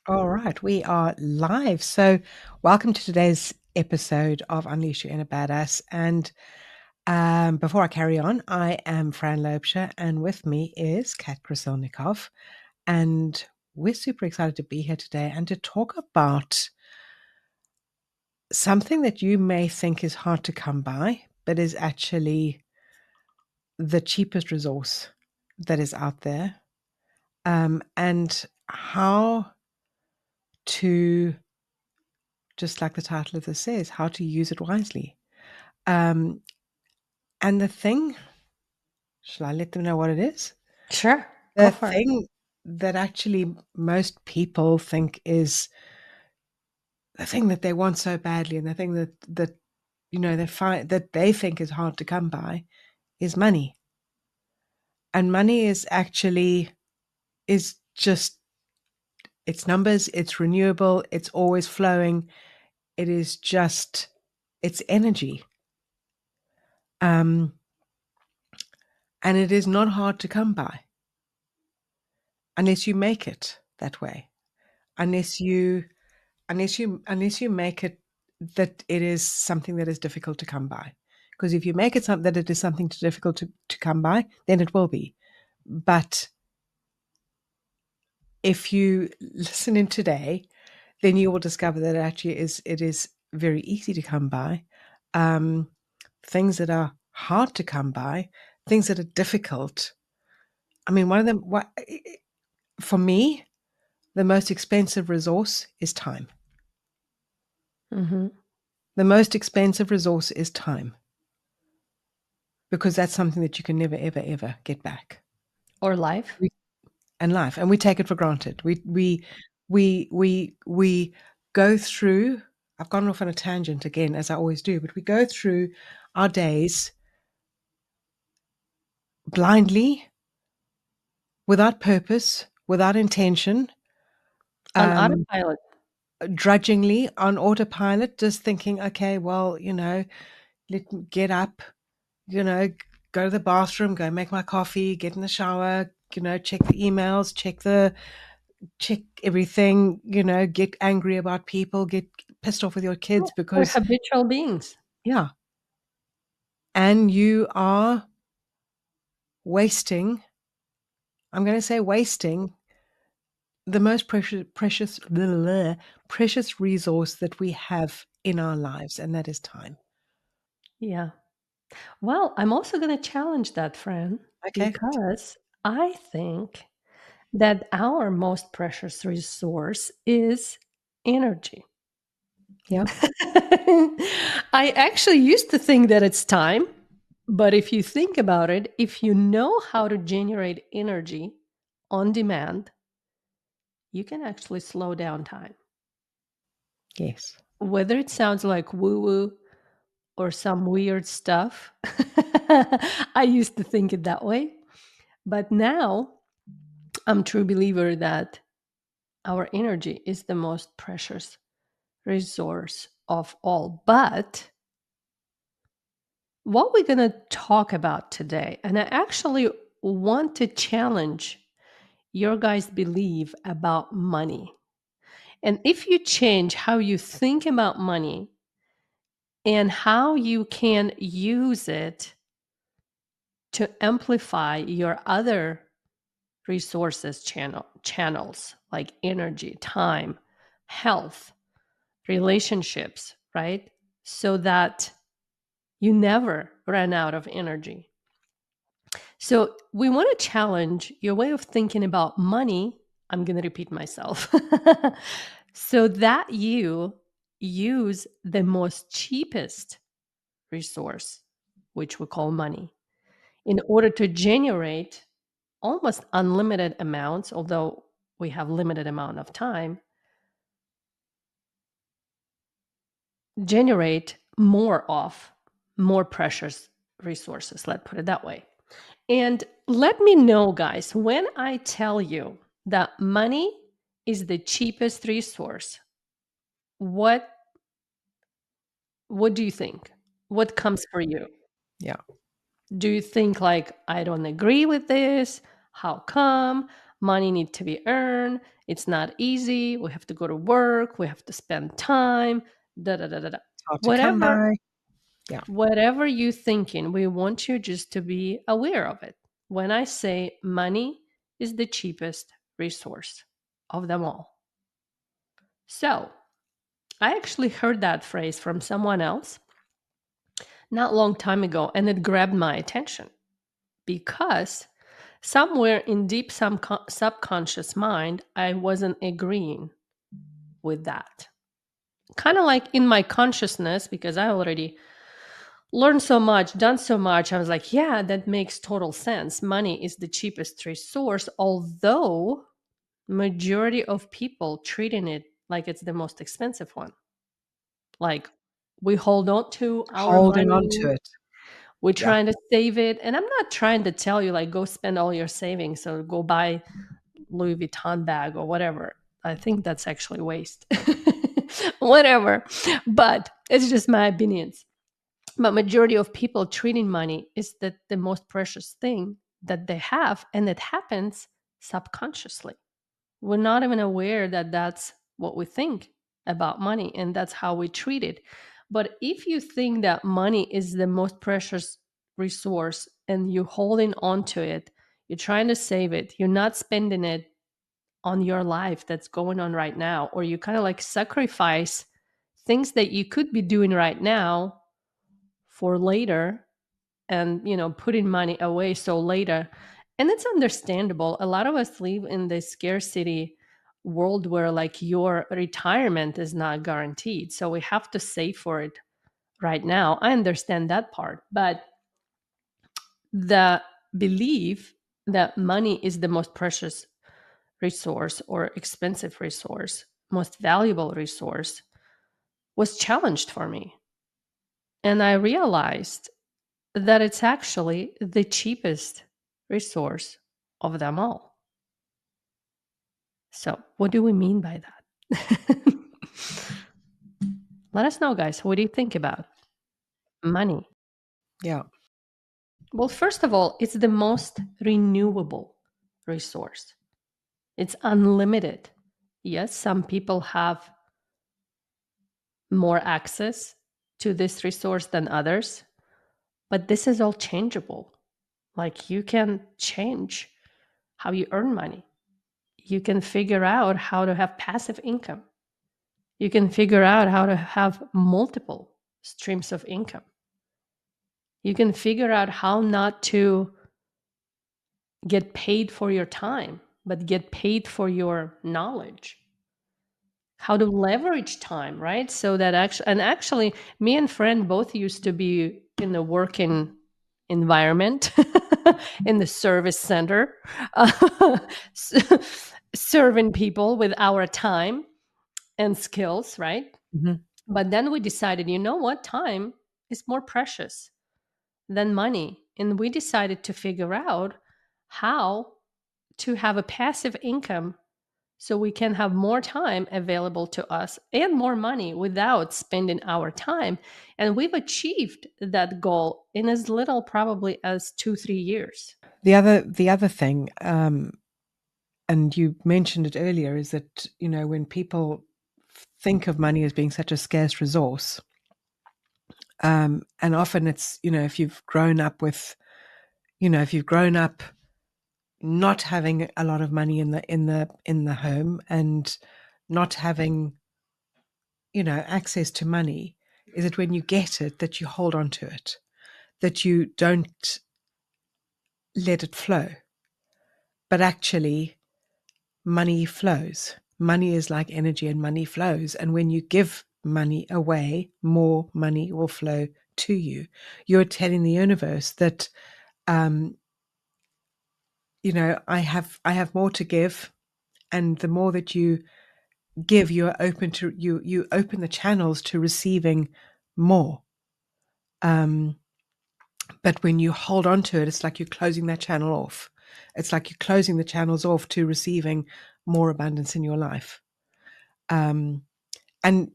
All right, we are live. So, welcome to today's episode of Unleash Your Inner Badass. And before I carry on, I am Fran Loebscher, and with me is Kat Krasilnikov. And we're super excited to be here today and to talk about something that you may think is hard to come by, but is actually the cheapest resource that is out there, and how to, just like the title of this says, how to use it wisely. Um, and the thing, shall I let them know what it is? Sure, go The for it. thing that actually most people think is the thing that they want so badly, and the thing that they find that they think is hard to come by is money. And money is actually is just it's numbers, it's renewable, it's always flowing. It is just it's energy. Um, and it is not hard to come by unless you make it that way. Unless you unless you make it that it is something that is difficult to come by. Because if you make it something that it is something too difficult to come by, then it will be. But if you listen in today, then you will discover that it is very easy to come by. Um, Things that are hard to come by, things that are difficult. I mean, one of them, for me, the most expensive resource is time. Hmm. The most expensive resource is time because that's something that you can never, ever, ever get back. Or life. We, and life, and we take it for granted. We go through. I've gone off on a tangent again, as I always do, but we go through our days blindly, without purpose, without intention, On um, autopilot. drudgingly on autopilot, just thinking, okay, well, let me get up, you know, go to the bathroom, go make my coffee, get in the shower, check the emails, check everything, get angry about people, get pissed off with your Yeah, kids we're because habitual beings. yeah, and you are wasting, I'm going to say wasting the most precious resource that we have in our lives, and that is time. Yeah. Well, I'm also going to challenge that, Fran, Okay. because I think that our most precious resource is energy. Yeah. I actually used to think that it's time, but if you think about it, if you know how to generate energy on demand, you can actually slow down time. Yes. Whether it sounds like woo woo or some weird stuff, I used to think it that way. But now I'm a true believer that our energy is the most precious resource of all. But what we're going to talk about today, and I actually want to challenge your guys' belief about money. And if you change how you think about money and how you can use it to amplify your other channels like energy, time, health, relationships, right? So that you never run out of energy. So we want to challenge your way of thinking about money. I'm going to repeat myself. So that you use the most cheapest resource, which we call money, in order to generate almost unlimited amounts, although we have limited amount of time, generate more precious resources, let's put it that way. And let me know, guys, when I tell you that money is the cheapest resource, what what do you think? What comes for you? Yeah. Do you think like I don't agree with this? How come? Money need to be earned. It's not easy. We have to go to work. We have to spend time. Da da da da da. It's hard to come Whatever, by. Yeah. whatever you thinking, we want you just to be aware of it. When I say money is the cheapest resource of them all. So I actually heard that phrase from someone else not long time ago, and it grabbed my attention because somewhere in deep subconscious mind, I wasn't agreeing with that. Kind of like in my consciousness, because I already learned so much, done so much, I was like, yeah, that makes total sense. Money is the cheapest resource, although majority of people treating it like it's the most expensive one. Like we hold on to our Holding on money, to it. we're Yeah. trying to save it. And I'm not trying to tell you, like, go spend all your savings or go buy Louis Vuitton bag or whatever. I think that's actually waste. Whatever. But it's just my opinions. But majority of people treating money is that the most precious thing that they have, and it happens subconsciously. We're not even aware that that's what we think about money and that's how we treat it. But if you think that money is the most precious resource and you're holding on to it, you're trying to save it, you're not spending it on your life that's going on right now, or you kind of like sacrifice things that you could be doing right now for later, and putting money away so later. And it's understandable. A lot of us live in this scarcity world where like your retirement is not guaranteed, so we have to save for it right now. I understand that part, but the belief that money is the most precious resource or expensive resource, most valuable resource, was challenged for me. And I realized that it's actually the cheapest resource of them all. So, what do we mean by that? Let us know, guys. What do you think about money? Yeah. Well, first of all, it's the most renewable resource, it's unlimited. Yes, some people have more access to this resource than others, but this is all changeable. Like you can change how you earn money. You can figure out how to have passive income. You can figure out how to have multiple streams of income. You can figure out how not to get paid for your time, but get paid for your knowledge. How to leverage time, right? So that actually, me and friend both used to be in the working environment in the service center, serving people with our time and skills, right? Mhm. But then we decided, you know what? Time is more precious than money. And we decided to figure out how to have a passive income so we can have more time available to us and more money without spending our time. And we've achieved that goal in as little probably as 2-3 years. The other thing, and you mentioned it earlier, is that when people think of money as being such a scarce resource, and often it's if you've grown up with if you've grown up not having a lot of money in the home, and not having access to money, is it when you get it that you hold on to it, that you don't let it flow, but actually money flows. Money is like energy, and money flows. And when you give money away, more money will flow to you. You're telling the universe that, um, I have more to give, and the more that you give, you open the channels to receiving more. Um, but when you hold on to it, it's like you're closing that channel off. It's like you're closing the channels off to receiving more abundance in your life. Um, and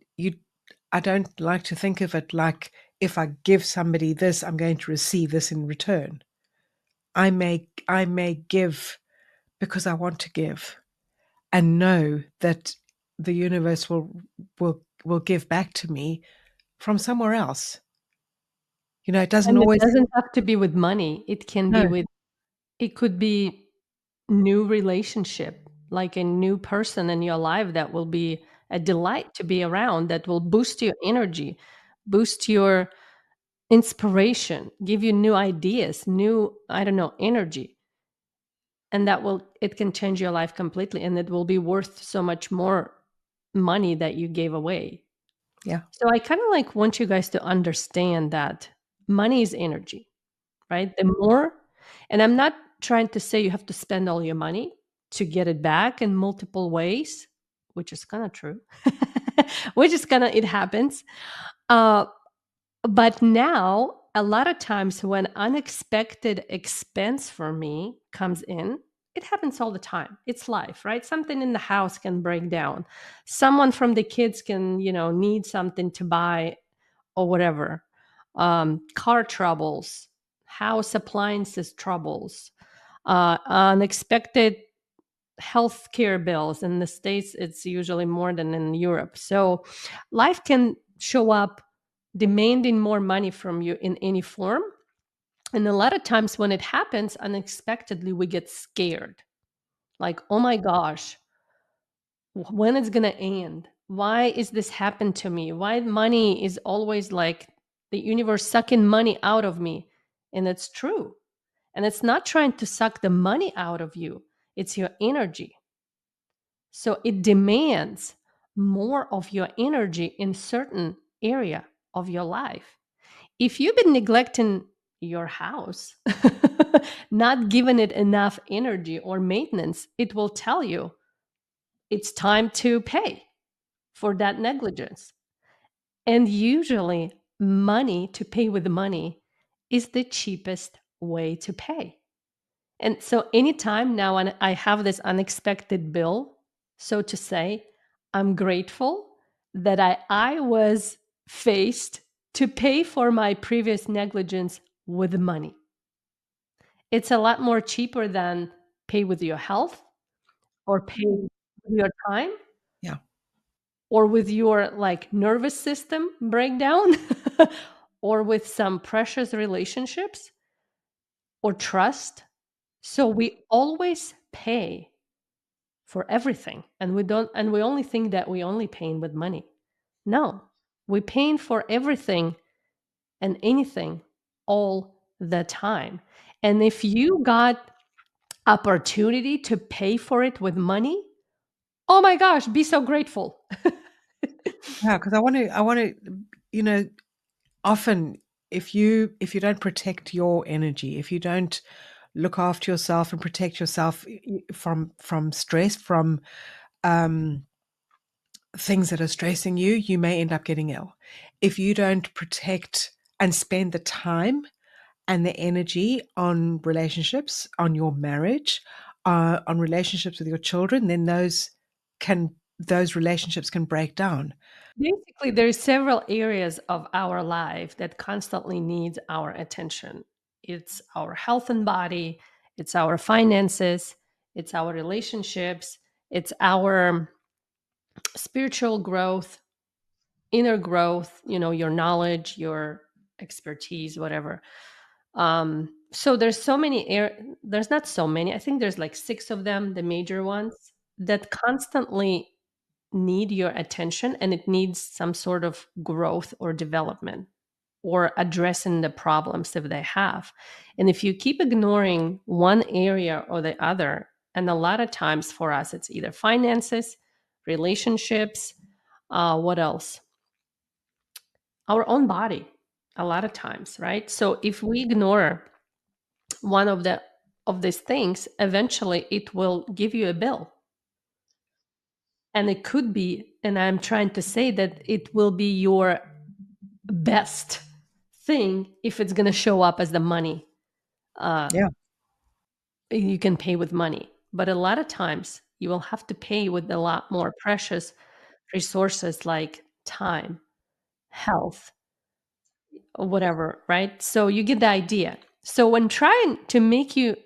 I don't like to think of it like, if I give somebody this, I'm going to receive this in return. I may give because I want to give and know that the universe will give back to me from somewhere else. It doesn't And it always. doesn't have to be with money. It can be No. with, it could be new relationship, like a new person in your life that will be a delight to be around, that will boost your energy, boost your inspiration, give you new ideas, new, I don't know, energy. And that will, it can change your life completely, and it will be worth so much more money that you gave away. Yeah. So I kind of like want you guys to understand that money is energy, right? The more, and I'm not trying to say you have to spend all your money to get it back in multiple ways, which is kind of true, which is kind of, it happens. Uh, but now, a lot of times when unexpected expense for me comes in, it happens all the time. It's life, right? Something in the house can break down. Someone from the kids can, need something to buy or whatever. Car troubles, house appliances troubles, unexpected healthcare bills. In the States, it's usually more than in Europe. So life can show up demanding more money from you in any form. And a lot of times when it happens unexpectedly, we get scared. Like, oh my gosh, when it's going to end? Why is this happen to me? Why money is always like the universe sucking money out of me? And it's true. And it's not trying to suck the money out of you, it's your energy. So it demands more of your energy in certain area of your life. If you've been neglecting your house, not giving it enough energy or maintenance, it will tell you it's time to pay for that negligence. And usually, money, to pay with money, is the cheapest way to pay. And so, anytime now when I have this unexpected bill, so to say, I'm grateful that I was faced to pay for my previous negligence with money. It's a lot more cheaper than pay with your health or pay with your time Yeah. or with your like nervous system breakdown or with some precious relationships or trust. So we always pay for everything, and we only think that we only paying with money. No, we paying for everything and anything all the time. And if you got opportunity to pay for it with money, oh my gosh, be so grateful. Yeah, because I want to, you know, often if you don't protect your energy, if you don't look after yourself and protect yourself from stress, from um, things that are stressing you, you may end up getting ill. If you don't protect and spend the time and the energy on relationships, on your marriage, on relationships with your children, then those relationships can break down. Basically, there's several areas of our life that constantly needs our attention. It's our health and body, it's our finances, it's our relationships, it's our spiritual growth, inner growth, your knowledge, your expertise, whatever. So there's so many there's not so many. I think there's like 6 of them, the major ones that constantly need your attention, and it needs some sort of growth or development or addressing the problems if they have. And if you keep ignoring one area or the other, and a lot of times for us it's either finances, relationships, what else, our own body, a lot of times, right? So if we ignore one of these things, eventually it will give you a bill. And it could be, and I'm trying to say that it will be your best thing if it's going to show up as the money. Uh, Yeah. you can pay with money, but a lot of times you will have to pay with a lot more precious resources like time, health, or whatever, right? So you get the idea. So when trying to make you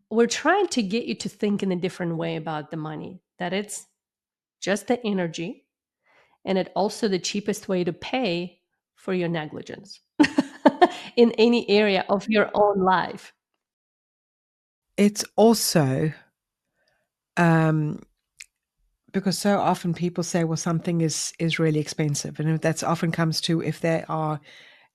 we're trying to get you to think in a different way about the money, that it's just the energy, and it also the cheapest way to pay for your negligence in any area of your own life. It's also um, because so often people say, well, something is really expensive, and that's often comes to if they are,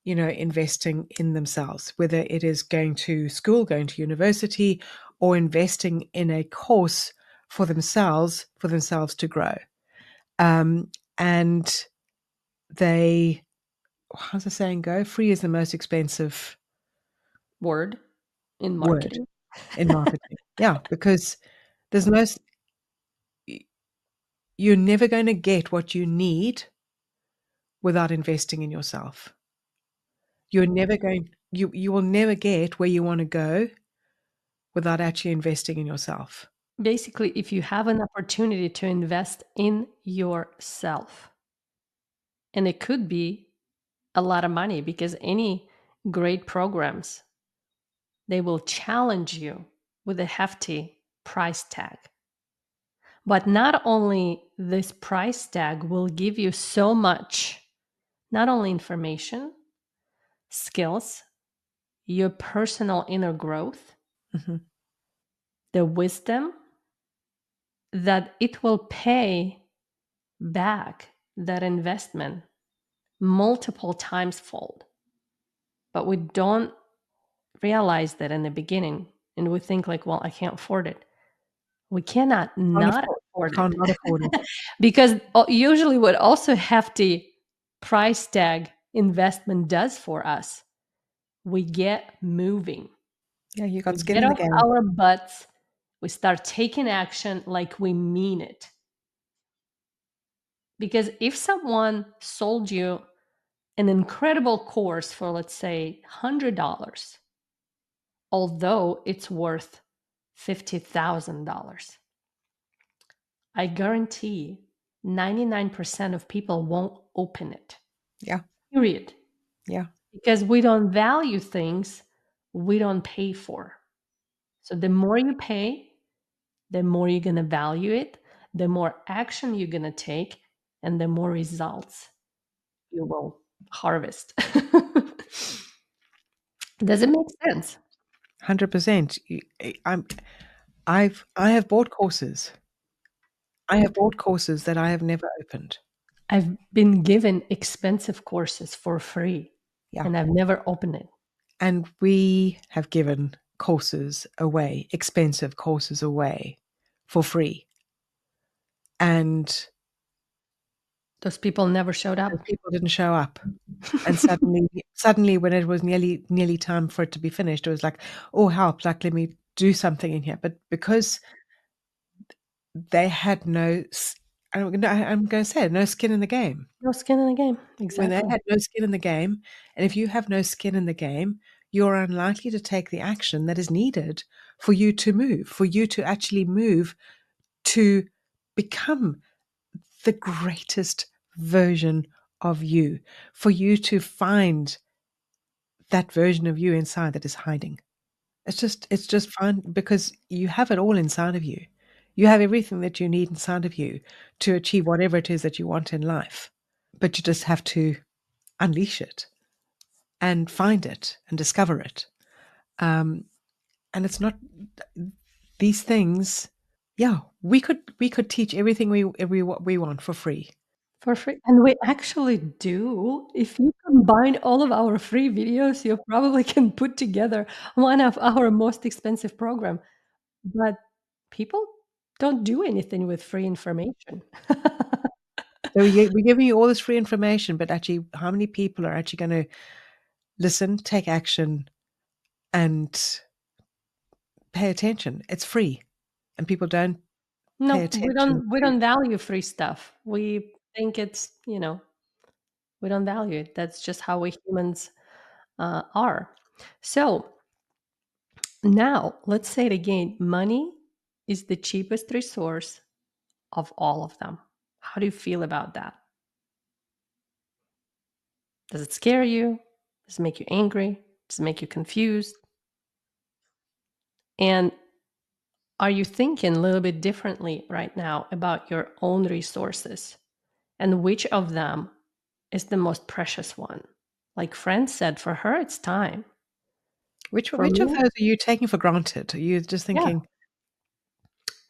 investing in themselves, whether it is going to school, going to university, or investing in a course for themselves to grow. And they, how's the saying go? Free is the most expensive Word in word marketing. in marketing. Yeah, because there's no, you're never going to get what you need without investing in yourself. You will never get where you want to go without actually investing in yourself. Basically, if you have an opportunity to invest in yourself, and it could be a lot of money, because any great programs, they will challenge you with a hefty price tag. But not only this price tag will give you so much, not only information, skills, your personal inner growth, Mhm. the wisdom, that it will pay back that investment multiple times fold. But we don't realize that in the beginning, and we think like, well, I can't afford it. We cannot Can't not afford afford can't it. not afford it. Because usually what also hefty price tag investment does for us, we get moving. Yeah, you got We skin get in the off game. our butts. We start taking action like we mean it. Because if someone sold you an incredible course for, let's say, $100, although it's worth $50,000, I guarantee 99% of people won't open it. Yeah, Period. yeah, Because we don't value things we don't pay for. So the more you pay, the more you're going to value it, the more action you're going to take, and the more results you will harvest. Does it make sense? 100%. I have bought courses. I have bought courses that I have never opened. I've been given expensive courses for free Yeah, and I've never opened it. and we have given courses away, expensive courses away for free, and Those people never showed those up. people didn't show up. And suddenly, when it was nearly time for it to be finished, it was like, "Oh, help, like, let me do something in here." But because they had I'm gonna say it, no skin in the game. No skin in the game. When they Exactly. had no skin in the game, and if you have no skin in the game, you're unlikely to take the action that is needed for you to move, for you to actually move to become the greatest version of you, for you to find that version of you inside that is hiding. It's just fun because you have it all inside of you. You have everything that you need inside of you to achieve whatever it is that you want in life. But you just have to unleash it and find it and discover it. Um, and it's not these things. Yeah, we could teach everything we want for free. For free. And we actually do. If you combine all of our free videos, you probably can put together one of our most expensive program. But people don't do anything with free information. So we're giving you all this free information, but actually, how many people are actually going to listen, take action, and pay attention? It's free, and people don't pay No, we attention don't we to. don't value free stuff. We think it's, we don't value it. That's just how we humans are. So now let's say it again. Money is the cheapest resource of all of them. How do you feel about that? Does it scare you? Does it make you angry? Does it make you confused? And Are you thinking a little bit differently right now about your own resources and which of them is the most precious one? Like Fran said, for her, it's time. For Which of me, those are you taking for granted? Are you just yeah. thinking,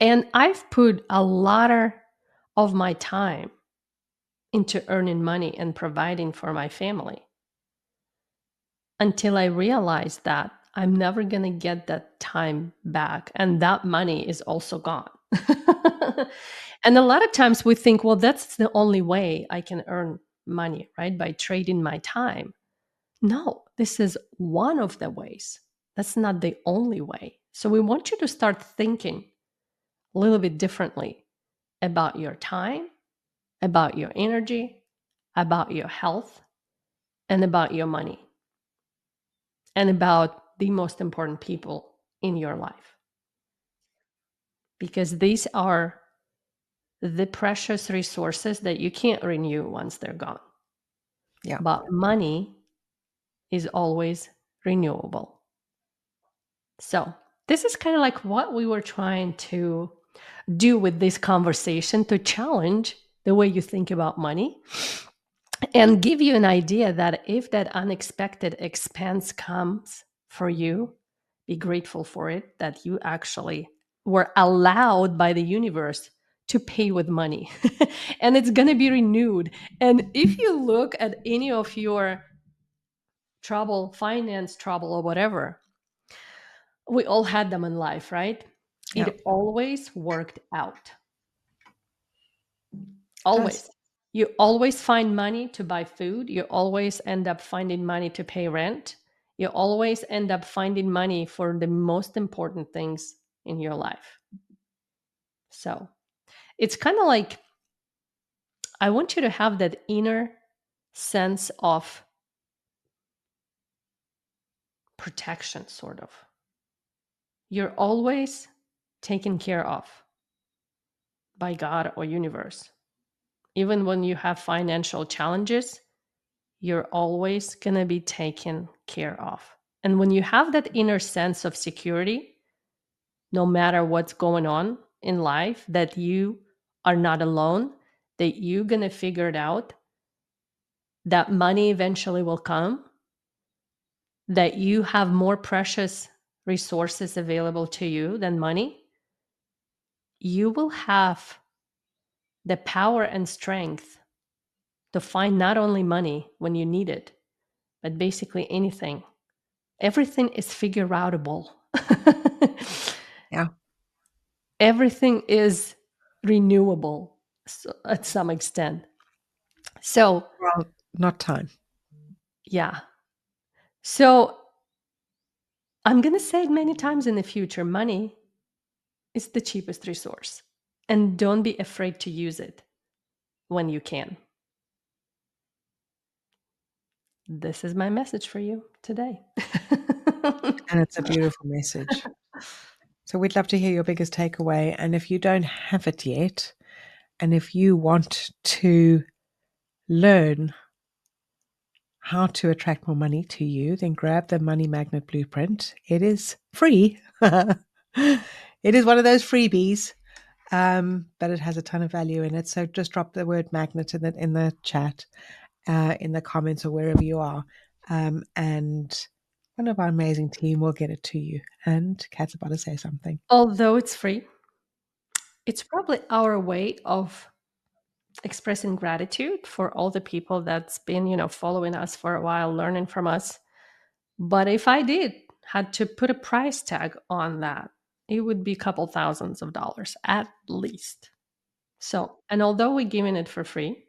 And I've put a lot of my time into earning money and providing for my family until I realized that I'm never going to get that time back. And that money is also gone. And a lot of times we think, well, that's the only way I can earn money, right? By trading my time. No, this is one of the ways. That's not the only way. So we want you to start thinking a little bit differently about your time, about your energy, about your health, and about your money, and about the most important people in your life. Because these are the precious resources that you can't renew once they're gone. yeah, But money is always renewable. So, this is kind of like what we were trying to do with this conversation to challenge the way you think about money and give you an idea that if that unexpected expense comes for you, be grateful for it, that you actually were allowed by the universe to pay with money and it's going to be renewed. And if you look at any of your trouble, finance trouble, or whatever, we all had them in life, right? yeah, It always worked out. does. Always. You always find money to buy food. You always end up finding money to pay rent. You always end up finding money for the most important things in your life. So it's kind of like I want you to have that inner sense of protection, sort of. You're always taken care of by God or universe. Even when you have financial challenges, you're always going to be taken care of. And when you have that inner sense of security, no matter what's going on in life, that you are not alone, that you're going to figure it out, that money eventually will come, that you have more precious resources available to you than money, you will have the power and strength to find not only money when you need it, but basically anything. Everything is figure outable. Yeah. Everything is renewable, so, at some extent. So, Well, not time. yeah. So, I'm going to say it many times in the future, money is the cheapest resource. And don't be afraid to use it when you can. This is my message for you today. And it's a beautiful message. So we'd love to hear your biggest takeaway. And if you don't have it yet, and if you want to learn how to attract more money to you, then grab the Money Magnet Blueprint. It is free. It is one of those freebies, but it has a ton of value in it. So just drop the word magnet in the chat, in the comments, or wherever you are, and one of our amazing team will get it to you. And Kat's about to say something. Although it's free, it's probably our way of expressing gratitude for all the people that's been, following us for a while, learning from us. But if I did had to put a price tag on that, it would be a couple thousands of dollars at least. So, and although we're giving it for free,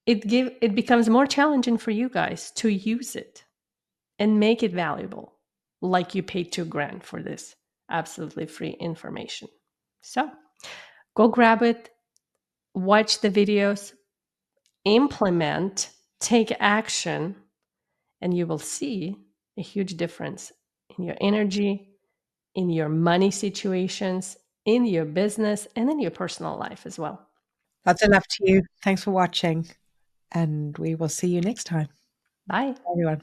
it becomes more challenging for you guys to use it and make it valuable, like you paid $2,000 for this absolutely free information. So, go grab it, watch the videos, implement, take action, and you will see a huge difference in your energy, in your money situations, in your business, and in your personal life as well. Lots of love to you. Thanks for watching, and we will see you next time. Bye. Bye, everyone.